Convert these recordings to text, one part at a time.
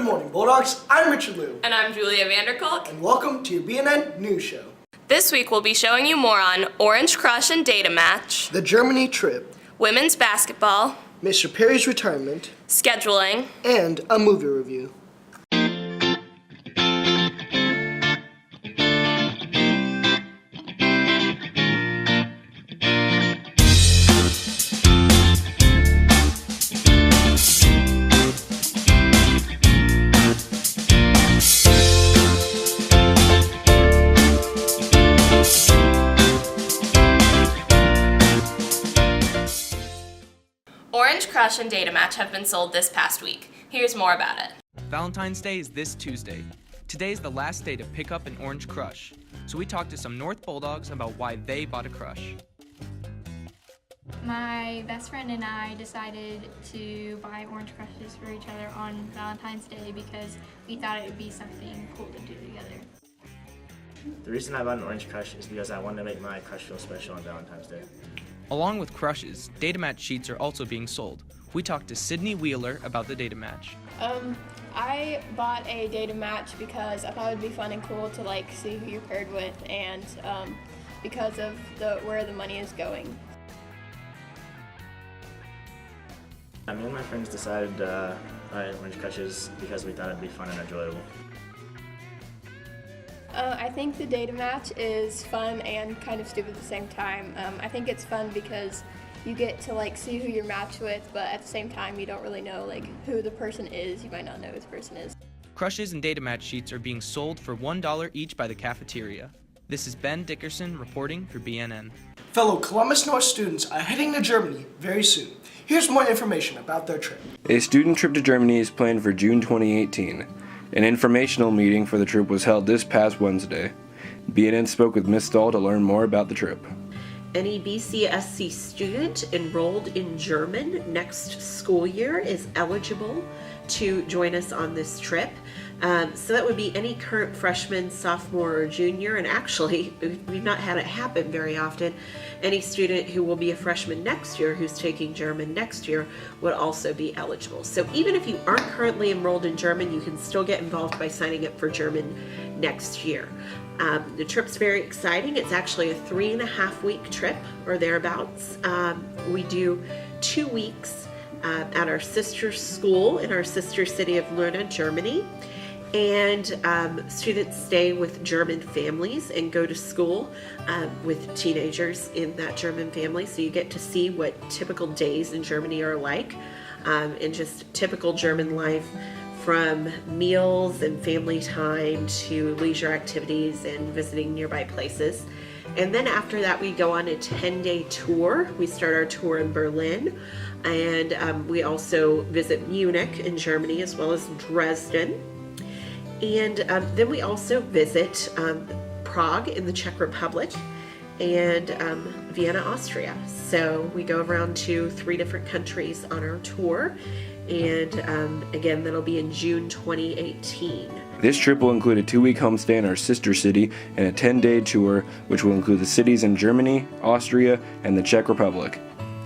morning, Bulldogs. I'm Richard Liu. And I'm Julia Vanderkolk. And welcome to your BNN News Show. This week we'll be showing you more on Orange Crush and Data Match, The Germany trip, women's basketball, Mr. Perry's retirement, scheduling, and a movie review. Orange Crush and Data Match have been sold this past week. Here's more about it. Valentine's Day is this Tuesday. Today is the last day to pick up an Orange Crush, so we talked to some North Bulldogs about why they bought a crush. My best friend and I decided to buy orange crushes for each other on Valentine's Day because we thought it would be something cool to do together. The reason I bought an orange crush is because I wanted to make my crush feel special on Valentine's Day. Along with crushes, data match sheets are also being sold. We talked to Sydney Wheeler about the data match. I bought a data match because I thought it would be fun and cool to see who you're paired with, and because of where the money is going. Me and my friends decided to buy orange crushes because we thought it'd be fun and enjoyable. I think the data match is fun and kind of stupid at the same time. I think it's fun because you get to see who you're matched with, but at the same time you don't really know who the person is. You might not know who the person is. Crushes and data match sheets are being sold for $1 each by the cafeteria. This is Ben Dickerson reporting for BNN. Fellow Columbus North students are heading to Germany very soon. Here's more information about their trip. A student trip to Germany is planned for June 2018. An informational meeting for the trip was held this past Wednesday. BNN spoke with Ms. Stahl to learn more about the trip. Any BCSC student enrolled in German next school year is eligible to join us on this trip. So that would be any current freshman, sophomore, or junior, and actually, we've not had it happen very often. Any student who will be a freshman next year who's taking German next year would also be eligible. So even if you aren't currently enrolled in German, you can still get involved by signing up for German next year. The trip's very exciting. It's actually a 3.5-week trip or thereabouts. We do 2 weeks at our sister school in our sister city of Lerna, Germany. And students stay with German families and go to school with teenagers in that German family. So you get to see what typical days in Germany are like, and just typical German life, from meals and family time to leisure activities and visiting nearby places. And then after that, we go on a 10-day tour. We start our tour in Berlin, and we also visit Munich in Germany as well as Dresden. And then we also visit Prague in the Czech Republic and Vienna, Austria. So we go around to 3 different countries on our tour. And again, that'll be in June 2018. This trip will include a 2-week homestay in our sister city and a 10-day tour, which will include the cities in Germany, Austria, and the Czech Republic.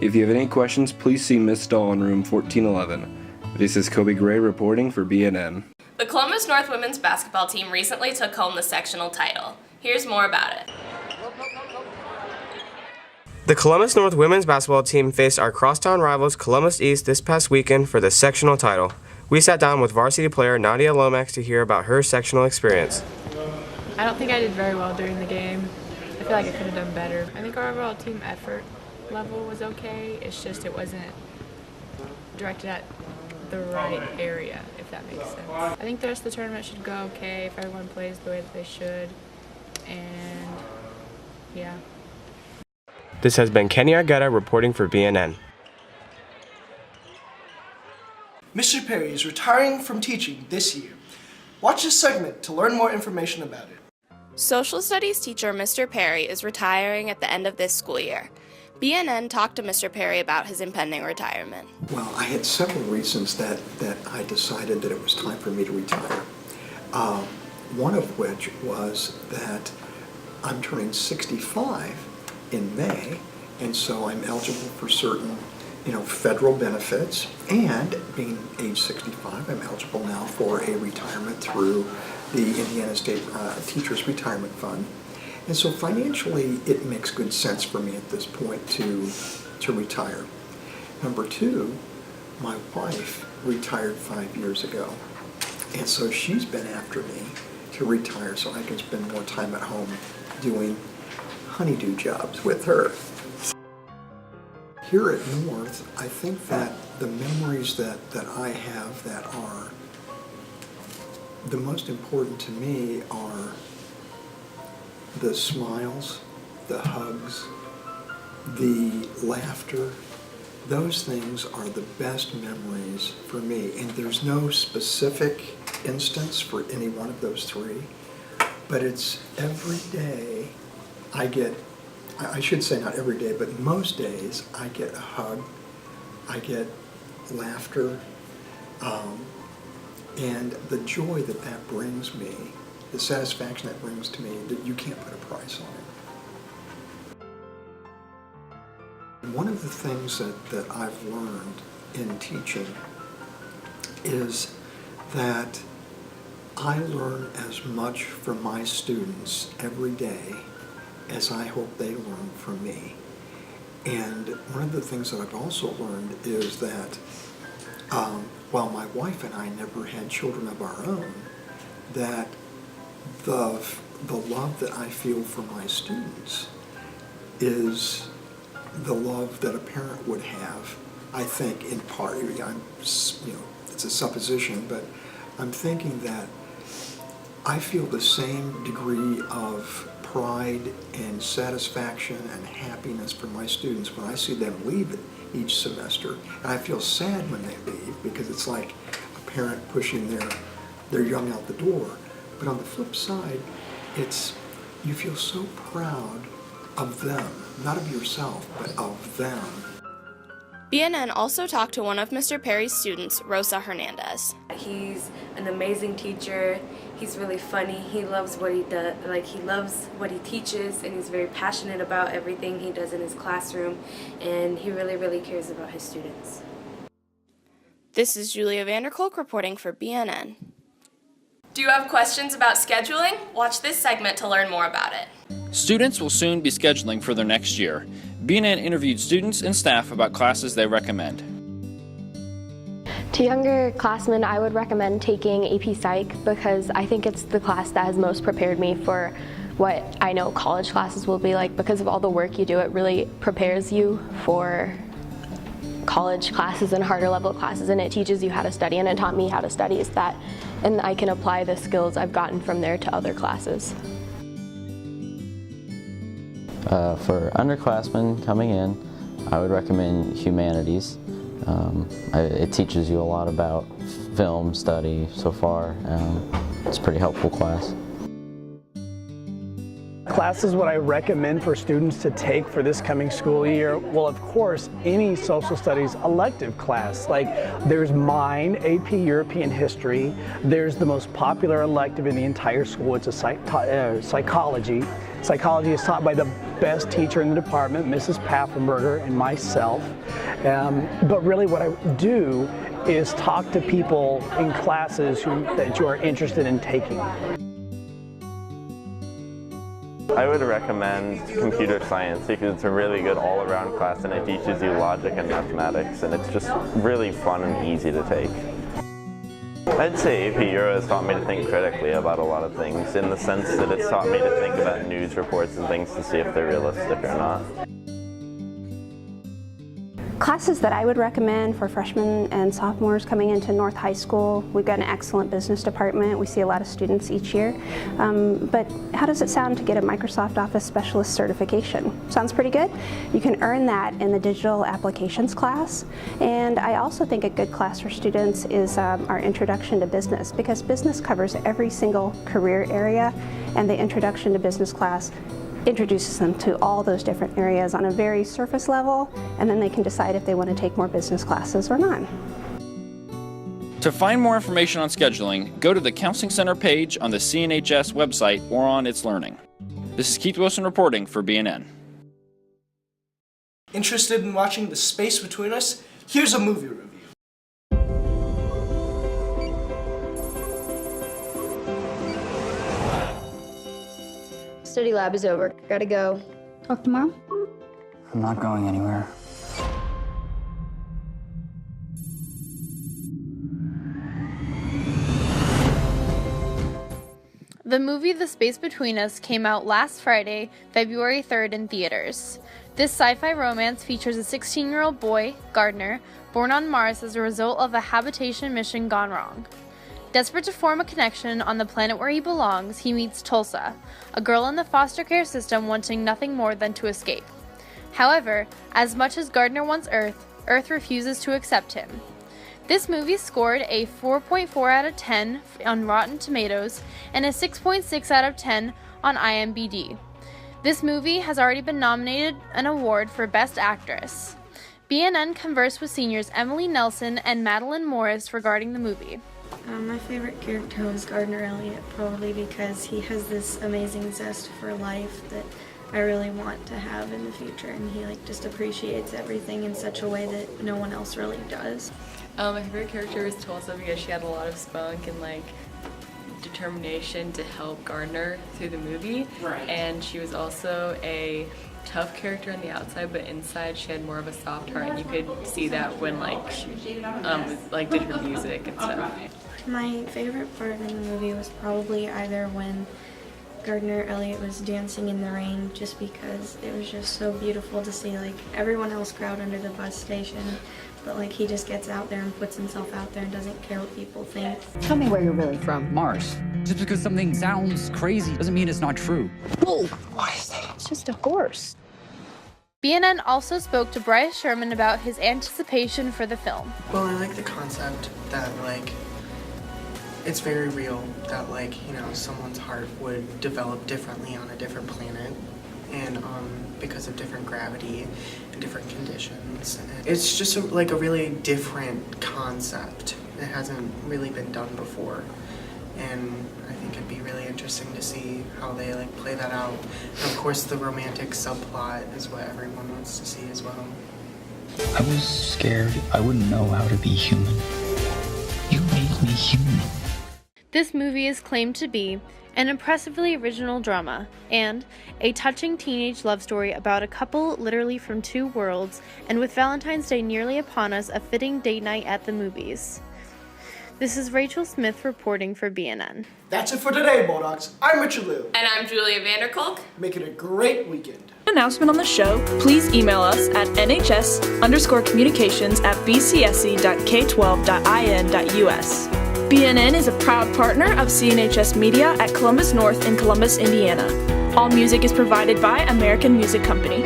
If you have any questions, please see Ms. Stahl in room 1411. This is Kobe Gray reporting for BNN. The Columbus North women's basketball team recently took home the sectional title. Here's more about it. The Columbus North women's basketball team faced our crosstown rivals Columbus East this past weekend for the sectional title. We sat down with varsity player Nadia Lomax to hear about her sectional experience. I don't think I did very well during the game. I feel like I could have done better. I think our overall team effort level was okay. It's just it wasn't directed at the right area, if that makes sense. I think the rest of the tournament should go okay if everyone plays the way that they should. And yeah. This has been Kenny Argueta reporting for BNN. Mr. Perry is retiring from teaching this year. Watch this segment to learn more information about it. Social studies teacher Mr. Perry is retiring at the end of this school year. BNN talked to Mr. Perry about his impending retirement. Well, I had several reasons that I decided that it was time for me to retire. One of which was that I'm turning 65 in May, and so I'm eligible for certain federal benefits, and being age 65, I'm eligible now for a retirement through the Indiana State Teachers Retirement Fund. And so financially, it makes good sense for me at this point to retire. Number two, my wife retired 5 years ago. And so she's been after me to retire so I can spend more time at home doing honeydew jobs with her. Here at North, I think that the memories that I have that are the most important to me are the smiles, the hugs, the laughter. Those things are the best memories for me. And there's no specific instance for any one of those three, but it's every day I should say not every day, but most days I get a hug, I get laughter, and the joy that brings me, the satisfaction that brings to me, that you can't put a price on it. One of the things that I've learned in teaching is that I learn as much from my students every day as I hope they learn from me. And one of the things that I've also learned is that while my wife and I never had children of our own, that the love that I feel for my students is the love that a parent would have, I think, in part. It's a supposition, but I'm thinking that I feel the same degree of pride and satisfaction and happiness for my students when I see them leave each semester. And I feel sad when they leave because it's like a parent pushing their young out the door. But on the flip side, you feel so proud of them, not of yourself, but of them. BNN also talked to one of Mr. Perry's students, Rosa Hernandez. He's an amazing teacher. He's really funny. He loves what he does. He loves what he teaches, and he's very passionate about everything he does in his classroom, and he really, really cares about his students. This is Julia Vanderkolk reporting for BNN. Do you have questions about scheduling? Watch this segment to learn more about it. Students will soon be scheduling for their next year. BNN interviewed students and staff about classes they recommend. To younger classmen, I would recommend taking AP Psych because I think it's the class that has most prepared me for what I know college classes will be like. Because of all the work you do, it really prepares you for college classes and harder level classes, and it teaches you how to study, and it taught me how to study, and I can apply the skills I've gotten from there to other classes. For underclassmen coming in, I would recommend humanities. It teaches you a lot about film study so far. It's a pretty helpful class. Classes what I recommend for students to take for this coming school year, well, of course, any social studies elective class. Like there's mine, AP European History. There's the most popular elective in the entire school. It's a psychology. Psychology is taught by the best teacher in the department, Mrs. Paffenberger, and myself. But really what I do is talk to people in classes that you are interested in taking. I would recommend computer science because it's a really good all-around class and it teaches you logic and mathematics, and it's just really fun and easy to take. I'd say AP Euro has taught me to think critically about a lot of things, in the sense that it's taught me to think about news reports and things to see if they're realistic or not. Classes that I would recommend for freshmen and sophomores coming into North High School, we've got an excellent business department. We see a lot of students each year. But how does it sound to get a Microsoft Office Specialist certification? Sounds pretty good? You can earn that in the digital applications class. And I also think a good class for students is our Introduction to Business, because business covers every single career area, and the Introduction to Business class introduces them to all those different areas on a very surface level, and then they can decide if they want to take more business classes or not. To find more information on scheduling, go to the Counseling Center page on the CNHS website or on It's Learning. This is Keith Wilson reporting for BNN. Interested in watching The Space Between Us? Here's a movie review. Study lab is over. Gotta go. Talk tomorrow? I'm not going anywhere. The movie The Space Between Us came out last Friday, February 3rd in theaters. This sci-fi romance features a 16-year-old boy, Gardner, born on Mars as a result of a habitation mission gone wrong. Desperate to form a connection on the planet where he belongs, he meets Tulsa, a girl in the foster care system wanting nothing more than to escape. However, as much as Gardner wants Earth, Earth refuses to accept him. This movie scored a 4.4 out of 10 on Rotten Tomatoes and a 6.6 out of 10 on IMDb. This movie has already been nominated an award for Best Actress. BNN conversed with seniors Emily Nelson and Madeline Morris regarding the movie. My favorite character was Gardner Elliott, probably because he has this amazing zest for life that I really want to have in the future, and he just appreciates everything in such a way that no one else really does. My favorite character was Tulsa because she had a lot of spunk and determination to help Gardner through the movie. Right. And she was also a tough character on the outside, but inside she had more of a soft heart, and you could see that when she did her music and stuff. My favorite part in the movie was probably either when Gardner Elliott was dancing in the rain, just because it was just so beautiful to see everyone else crowd under the bus station, but he just gets out there and puts himself out there and doesn't care what people think. Tell me where you're really from. Mars. Just because something sounds crazy doesn't mean it's not true. Whoa! What is that? It's just a horse. BNN also spoke to Bryce Sherman about his anticipation for the film. Well, I like the concept that it's very real that someone's heart would develop differently on a different planet, and because of different gravity and different conditions. It's just a really different concept. It hasn't really been done before, and I think it'd be really interesting to see how they play that out. And of course, the romantic subplot is what everyone wants to see as well. I was scared I wouldn't know how to be human. You made me human. This movie is claimed to be an impressively original drama and a touching teenage love story about a couple literally from two worlds, and with Valentine's Day nearly upon us, a fitting date night at the movies. This is Rachel Smith reporting for BNN. That's it for today, Bulldogs. I'm Richard Liu. And I'm Julia Vanderkolk. Make it a great weekend. Announcement on the show, please email us at nhs_communications@bcsc.k12.in.us. BNN is a proud partner of CNHS Media at Columbus North in Columbus, Indiana. All music is provided by American Music Company.